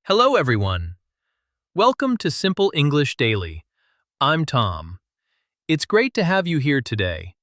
Hello, everyone. Welcome to Simple English Daily. I'm Tom. It's great to have you here today.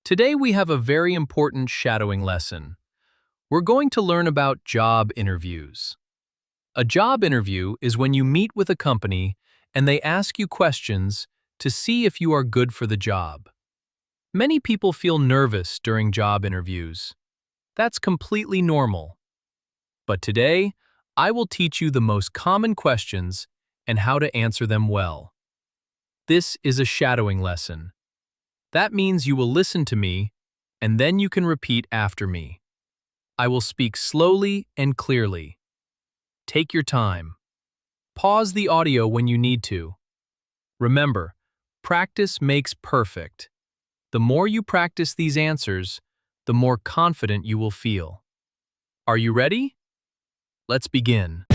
Today we have a very important shadowing lesson. We're going to learn about job interviews. A job interview is when you meet with a company and they ask you questions to see if you are good for the job. Many people feel nervous during job interviews. That's completely normal. But today, I will teach you the most common questions and how to answer them well. This is a shadowing lesson. That means you will listen to me, and then you can repeat after me. I will speak slowly and clearly. Take your time. Pause the audio when you need to. Remember, practice makes perfect. The more you practice these answers, the more confident you will feel. Are you ready? Let's begin.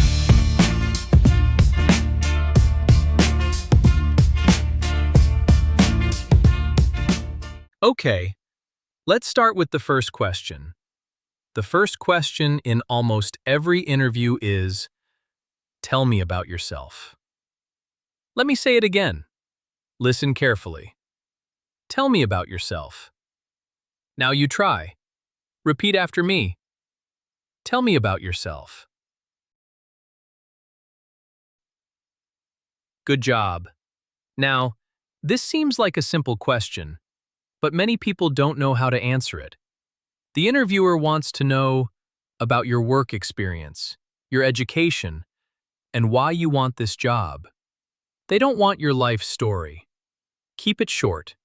Okay, let's start with the first question. The first question in almost every interview is, tell me about yourself. Let me say it again. Listen carefully. Tell me about yourself. Now you try. Repeat after me. Tell me about yourself. Good job. Now, this seems like a simple question, but many people don't know how to answer it. The interviewer wants to know about your work experience, your education, and why you want this job. They don't want your life story. Keep it short.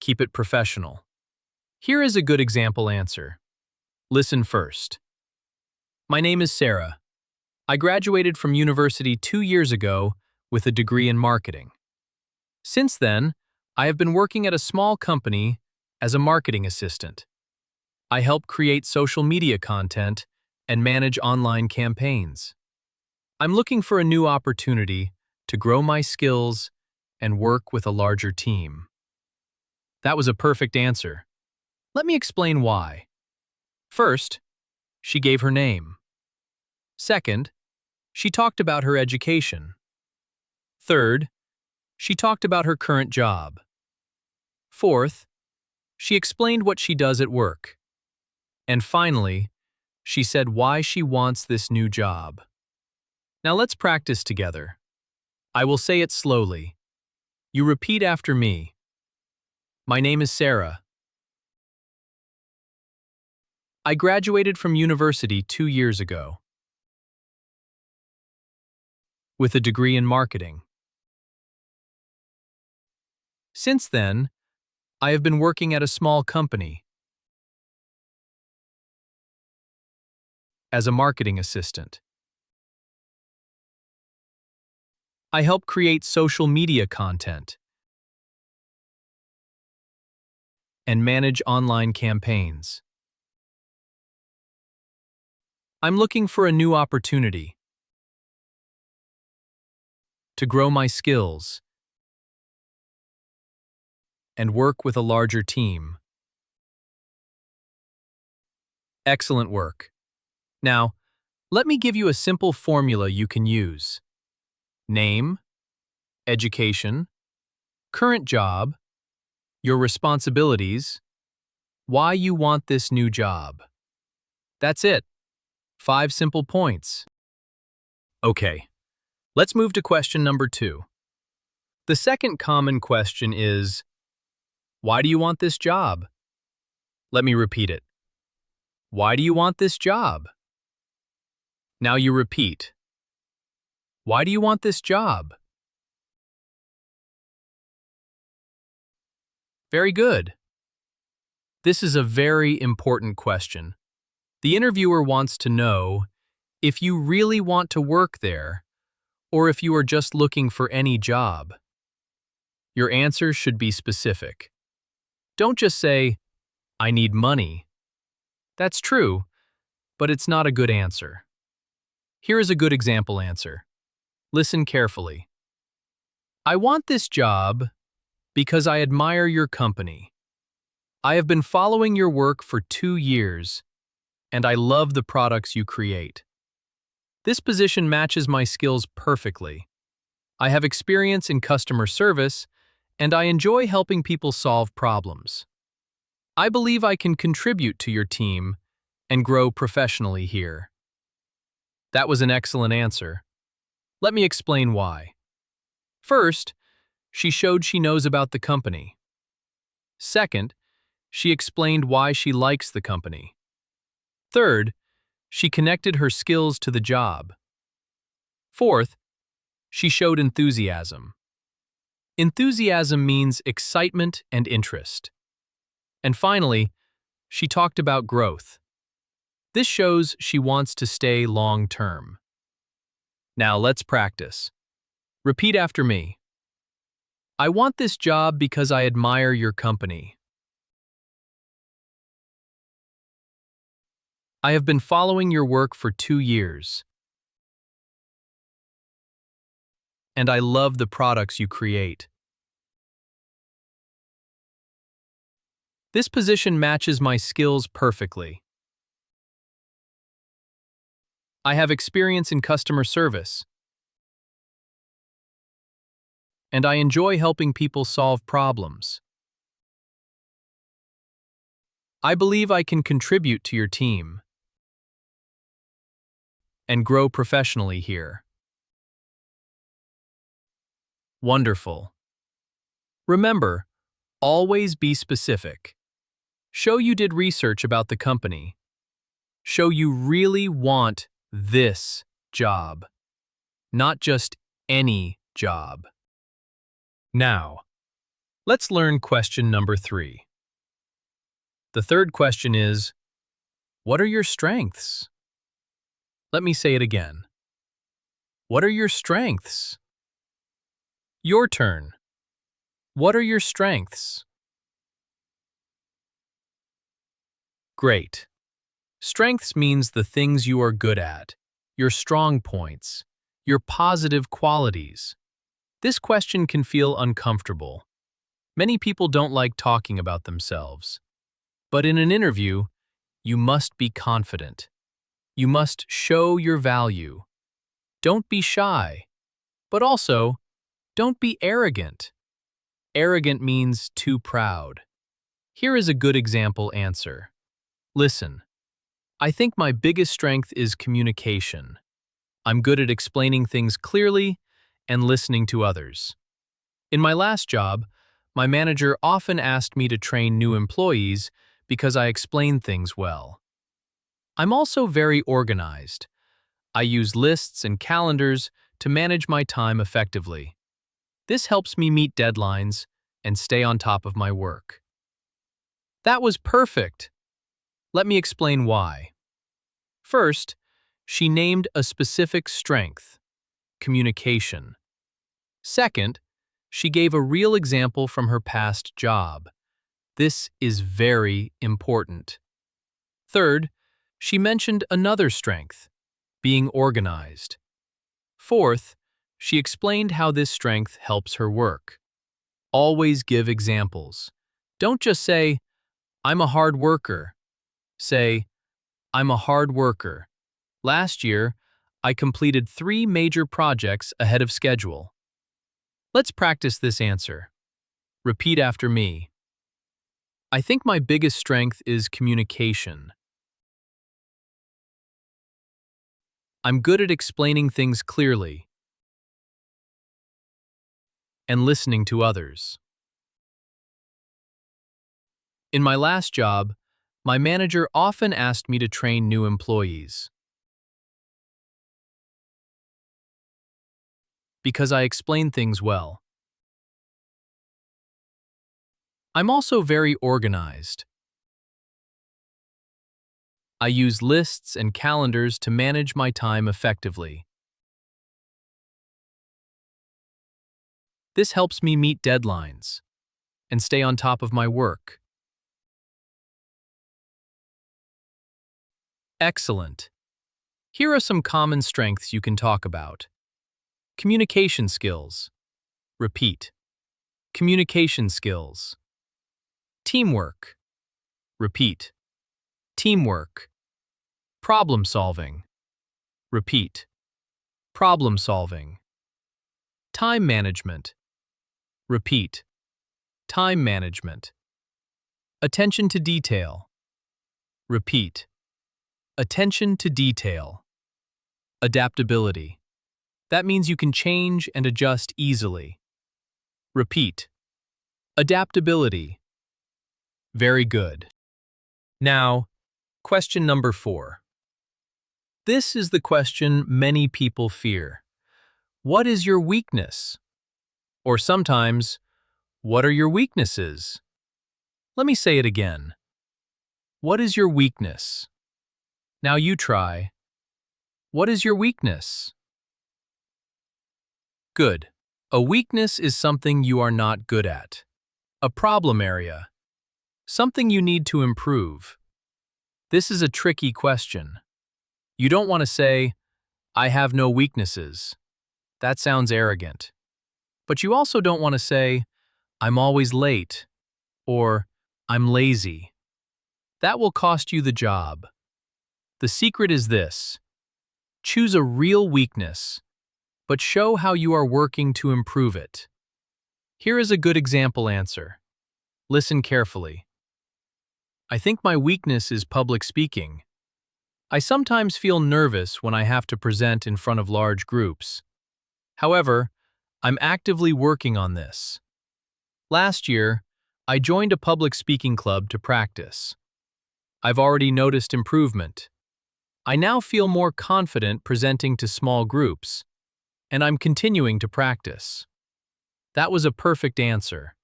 Keep it professional. Here is a good example answer. Listen first. My name is Sarah. I graduated from university 2 years ago with a degree in marketing. Since then, I have been working at a small company as a marketing assistant. I help create social media content and manage online campaigns. I'm looking for a new opportunity to grow my skills and work with a larger team. That was a perfect answer. Let me explain why. First, she gave her name. Second, she talked about her education. Third, she talked about her current job. Fourth, she explained what she does at work. And finally, she said why she wants this new job. Now let's practice together. I will say it slowly. You repeat after me. My name is Sarah. I graduated from university 2 years ago with a degree in marketing. Since then, I have been working at a small company as a marketing assistant. I help create social media content and manage online campaigns. I'm looking for a new opportunity to grow my skills and work with a larger team. Excellent work. Now, let me give you a simple formula you can use. Name, education, current job, your responsibilities, why you want this new job. That's it. 5 simple points. Okay, let's move to question number 2. The second common question is, why do you want this job? Let me repeat it. Why do you want this job? Now you repeat. Why do you want this job? Very good. This is a very important question. The interviewer wants to know if you really want to work there or if you are just looking for any job. Your answer should be specific. Don't just say, I need money. That's true, but it's not a good answer. Here is a good example answer. Listen carefully. I want this job because I admire your company. I have been following your work for 2 years, and I love the products you create. This position matches my skills perfectly. I have experience in customer service, and I enjoy helping people solve problems. I believe I can contribute to your team and grow professionally here. That was an excellent answer. Let me explain why. First, she showed she knows about the company. Second, she explained why she likes the company. Third, she connected her skills to the job. Fourth, she showed enthusiasm. Enthusiasm means excitement and interest. And finally, she talked about growth. This shows she wants to stay long-term. Now let's practice. Repeat after me. I want this job because I admire your company. I have been following your work for 2 years. And I love the products you create. This position matches my skills perfectly. I have experience in customer service. And I enjoy helping people solve problems. I believe I can contribute to your team and grow professionally here. Wonderful. Remember, always be specific. Show you did research about the company. Show you really want this job, not just any job. Now, let's learn question number 3. The third question is, what are your strengths? Let me say it again. What are your strengths? Your turn. What are your strengths? Great. Strengths means the things you are good at, your strong points, your positive qualities. This question can feel uncomfortable. Many people don't like talking about themselves. But in an interview, you must be confident. You must show your value. Don't be shy. But also, don't be arrogant. Arrogant means too proud. Here is a good example answer. Listen, I think my biggest strength is communication. I'm good at explaining things clearly and listening to others. In my last job, my manager often asked me to train new employees because I explained things well. I'm also very organized. I use lists and calendars to manage my time effectively. This helps me meet deadlines and stay on top of my work. That was perfect. Let me explain why. First, she named a specific strength, communication. Second, she gave a real example from her past job. This is very important. Third, she mentioned another strength, being organized. Fourth, she explained how this strength helps her work. Always give examples. Don't just say, I'm a hard worker. Say, I'm a hard worker. Last year, I completed 3 major projects ahead of schedule. Let's practice this answer. Repeat after me. I think my biggest strength is communication. I'm good at explaining things clearly and listening to others. In my last job, my manager often asked me to train new employees because I explain things well. I'm also very organized. I use lists and calendars to manage my time effectively. This helps me meet deadlines and stay on top of my work. Excellent. Here are some common strengths you can talk about. Communication skills. Repeat. Communication skills. Teamwork. Repeat. Teamwork. Problem solving. Repeat. Problem solving. Time management. Repeat. Time management. Attention to detail. Repeat. Attention to detail. Adaptability. That means you can change and adjust easily. Repeat. Adaptability. Very good. Now, question number 4. This is the question many people fear. What is your weakness? Or sometimes, what are your weaknesses? Let me say it again. What is your weakness? Now you try. What is your weakness? Good. A weakness is something you are not good at. A problem area. Something you need to improve. This is a tricky question. You don't want to say, I have no weaknesses. That sounds arrogant. But you also don't want to say, I'm always late, or I'm lazy. That will cost you the job. The secret is this. Choose a real weakness, but show how you are working to improve it. Here is a good example answer. Listen carefully. I think my weakness is public speaking. I sometimes feel nervous when I have to present in front of large groups. However, I'm actively working on this. Last year, I joined a public speaking club to practice. I've already noticed improvement. I now feel more confident presenting to small groups, and I'm continuing to practice. That was a perfect answer.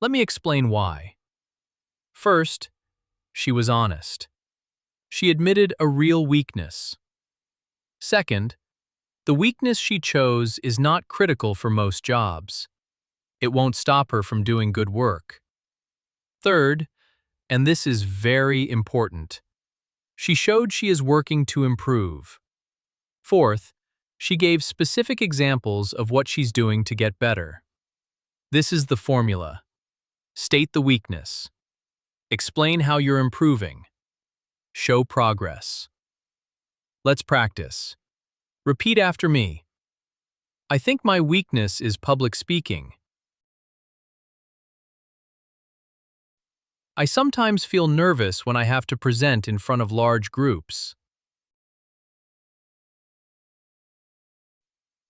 Let me explain why. First, she was honest. She admitted a real weakness. Second, the weakness she chose is not critical for most jobs. It won't stop her from doing good work. Third, and this is very important, she showed she is working to improve. Fourth, she gave specific examples of what she's doing to get better. This is the formula. State the weakness. Explain how you're improving. Show progress. Let's practice. Repeat after me. I think my weakness is public speaking. I sometimes feel nervous when I have to present in front of large groups.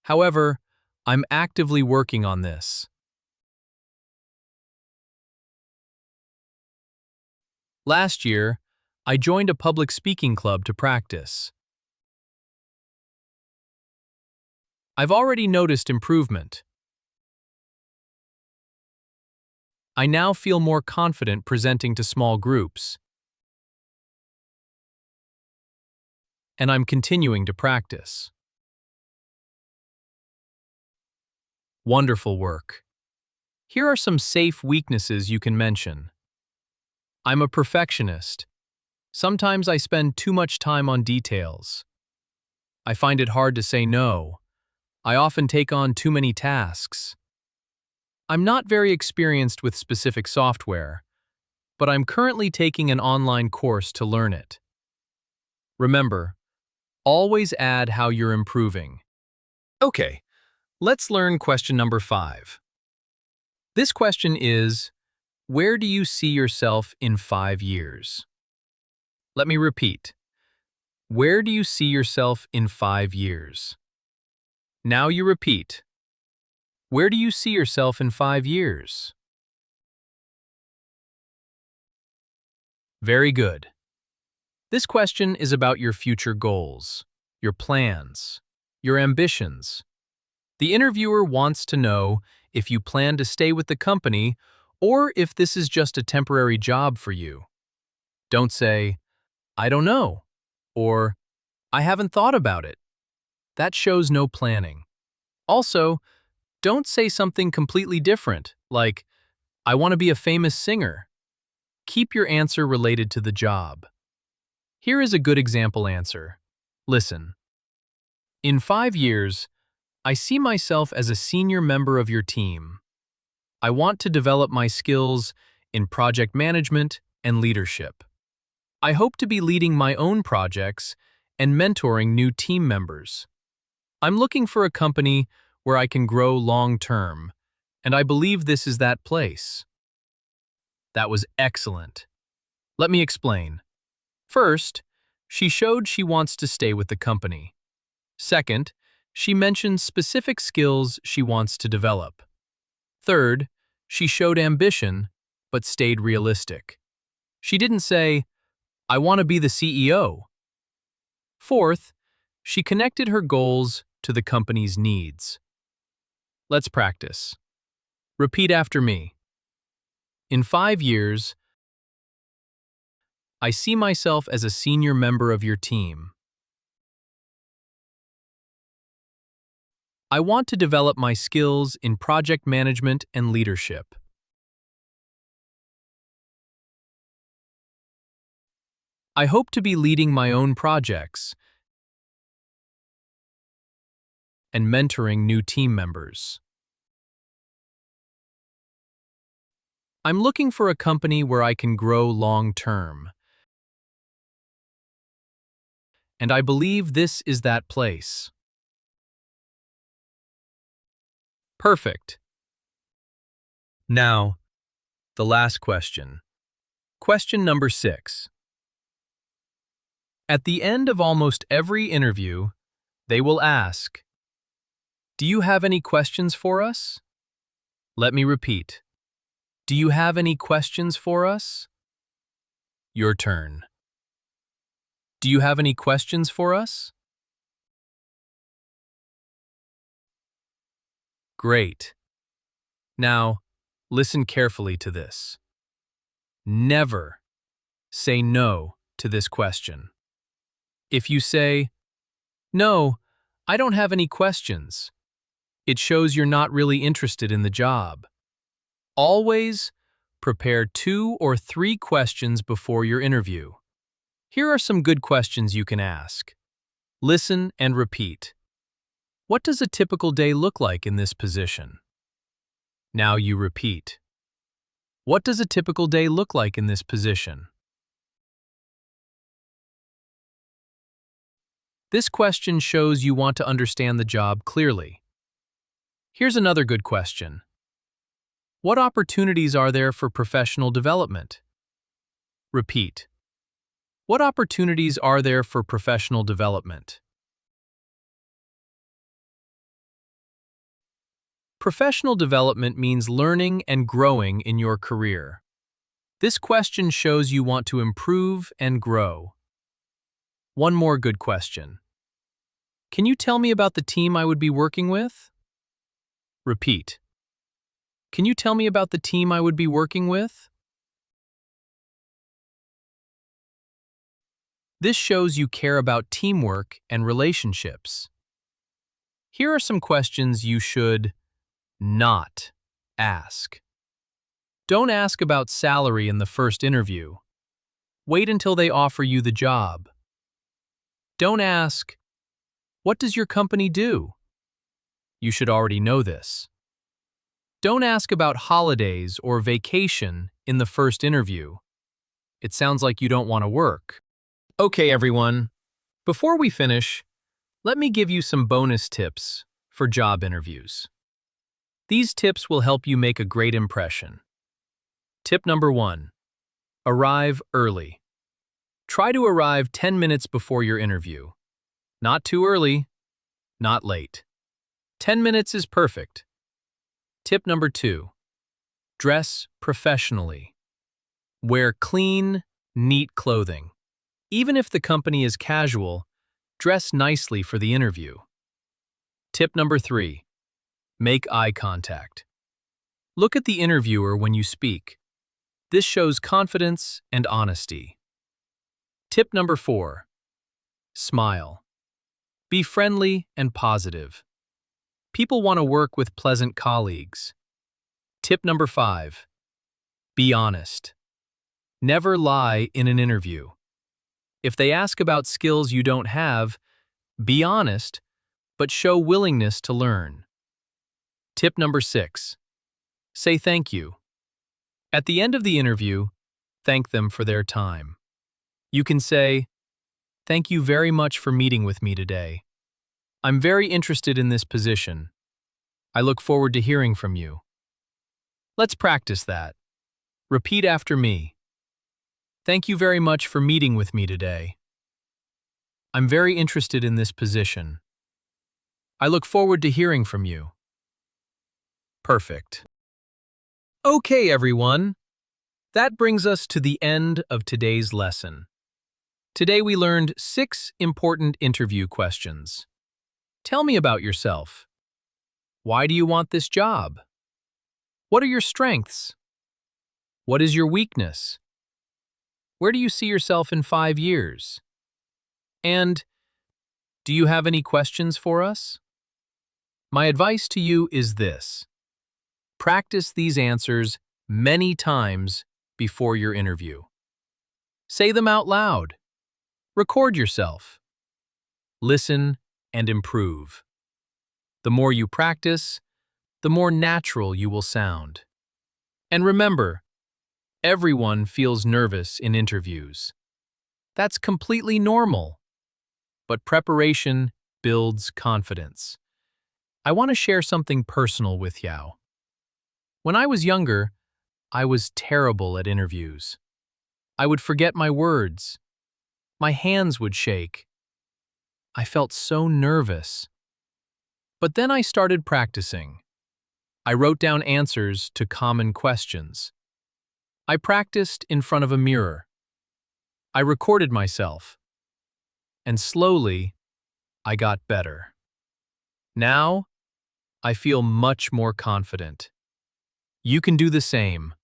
However, I'm actively working on this. Last year, I joined a public speaking club to practice. I've already noticed improvement. I now feel more confident presenting to small groups. And I'm continuing to practice. Wonderful work. Here are some safe weaknesses you can mention. I'm a perfectionist. Sometimes I spend too much time on details. I find it hard to say no. I often take on too many tasks. I'm not very experienced with specific software, but I'm currently taking an online course to learn it. Remember, always add how you're improving. Okay, let's learn question number 5. This question is, where do you see yourself in 5 years? Let me repeat. Where do you see yourself in 5 years? Now you repeat. Where do you see yourself in 5 years? Very good. This question is about your future goals, your plans, your ambitions. The interviewer wants to know if you plan to stay with the company or if this is just a temporary job for you. Don't say, I don't know, or I haven't thought about it. That shows no planning. Also, don't say something completely different, like, I want to be a famous singer. Keep your answer related to the job. Here is a good example answer. Listen. In 5 years, I see myself as a senior member of your team. I want to develop my skills in project management and leadership. I hope to be leading my own projects and mentoring new team members. I'm looking for a company where I can grow long-term, and I believe this is that place. That was excellent. Let me explain. First, she showed she wants to stay with the company. Second, she mentioned specific skills she wants to develop. Third, she showed ambition, but stayed realistic. She didn't say, "I want to be the CEO." Fourth, she connected her goals to the company's needs. Let's practice. Repeat after me. In 5 years, I see myself as a senior member of your team. I want to develop my skills in project management and leadership. I hope to be leading my own projects and mentoring new team members. I'm looking for a company where I can grow long-term, and I believe this is that place. Perfect. Now, the last question. Question number 6. At the end of almost every interview, they will ask, "Do you have any questions for us?" Let me repeat. Do you have any questions for us? Your turn. Do you have any questions for us? Great. Now, listen carefully to this. Never say no to this question. If you say, "No, I don't have any questions," it shows you're not really interested in the job. Always prepare 2 or 3 questions before your interview. Here are some good questions you can ask. Listen and repeat. What does a typical day look like in this position? Now you repeat. What does a typical day look like in this position? This question shows you want to understand the job clearly. Here's another good question. What opportunities are there for professional development? Repeat. What opportunities are there for professional development? Professional development means learning and growing in your career. This question shows you want to improve and grow. One more good question. Can you tell me about the team I would be working with? Repeat. Can you tell me about the team I would be working with? This shows you care about teamwork and relationships. Here are some questions you should not ask. Don't ask about salary in the first interview. Wait until they offer you the job. Don't ask, "What does your company do?" You should already know this. Don't ask about holidays or vacation in the first interview. It sounds like you don't want to work. Okay, everyone. Before we finish, let me give you some bonus tips for job interviews. These tips will help you make a great impression. Tip number 1. Arrive early. Try to arrive 10 minutes before your interview. Not too early, not late. 10 minutes is perfect. Tip number 2. Dress professionally. Wear clean, neat clothing. Even if the company is casual, dress nicely for the interview. Tip number 3. Make eye contact. Look at the interviewer when you speak. This shows confidence and honesty. Tip number 4. Smile. Be friendly and positive. People want to work with pleasant colleagues. Tip number 5. Be honest. Never lie in an interview. If they ask about skills you don't have, be honest, but show willingness to learn. Tip number 6. Say thank you. At the end of the interview, thank them for their time. You can say, "Thank you very much for meeting with me today. I'm very interested in this position. I look forward to hearing from you. Let's practice that. Repeat after me. Thank you very much for meeting with me today. I'm very interested in this position. I look forward to hearing from you. Perfect. Okay, everyone. That brings us to the end of today's lesson. Today we learned 6 important interview questions. Tell me about yourself. Why do you want this job? What are your strengths? What is your weakness? Where do you see yourself in 5 years? And do you have any questions for us? My advice to you is this. Practice these answers many times before your interview. Say them out loud. Record yourself. Listen and improve. The more you practice, the more natural you will sound. And remember, everyone feels nervous in interviews. That's completely normal. But preparation builds confidence. I want to share something personal with you. When I was younger, I was terrible at interviews. I would forget my words. My hands would shake. I felt so nervous. But then I started practicing. I wrote down answers to common questions. I practiced in front of a mirror. I recorded myself. And slowly, I got better. Now, I feel much more confident. You can do the same.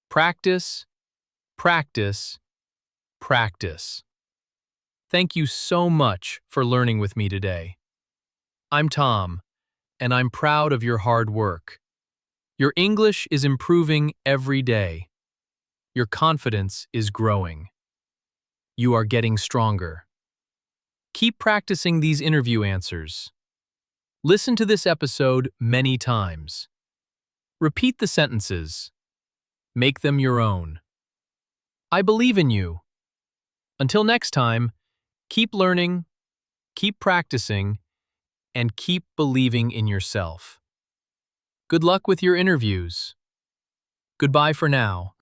Practice, practice, practice. Thank you so much for learning with me today. I'm Tom, and I'm proud of your hard work. Your English is improving every day. Your confidence is growing. You are getting stronger. Keep practicing these interview answers. Listen to this episode many times. Repeat the sentences. Make them your own. I believe in you. Until next time, keep learning, keep practicing, and keep believing in yourself. Good luck with your interviews. Goodbye for now.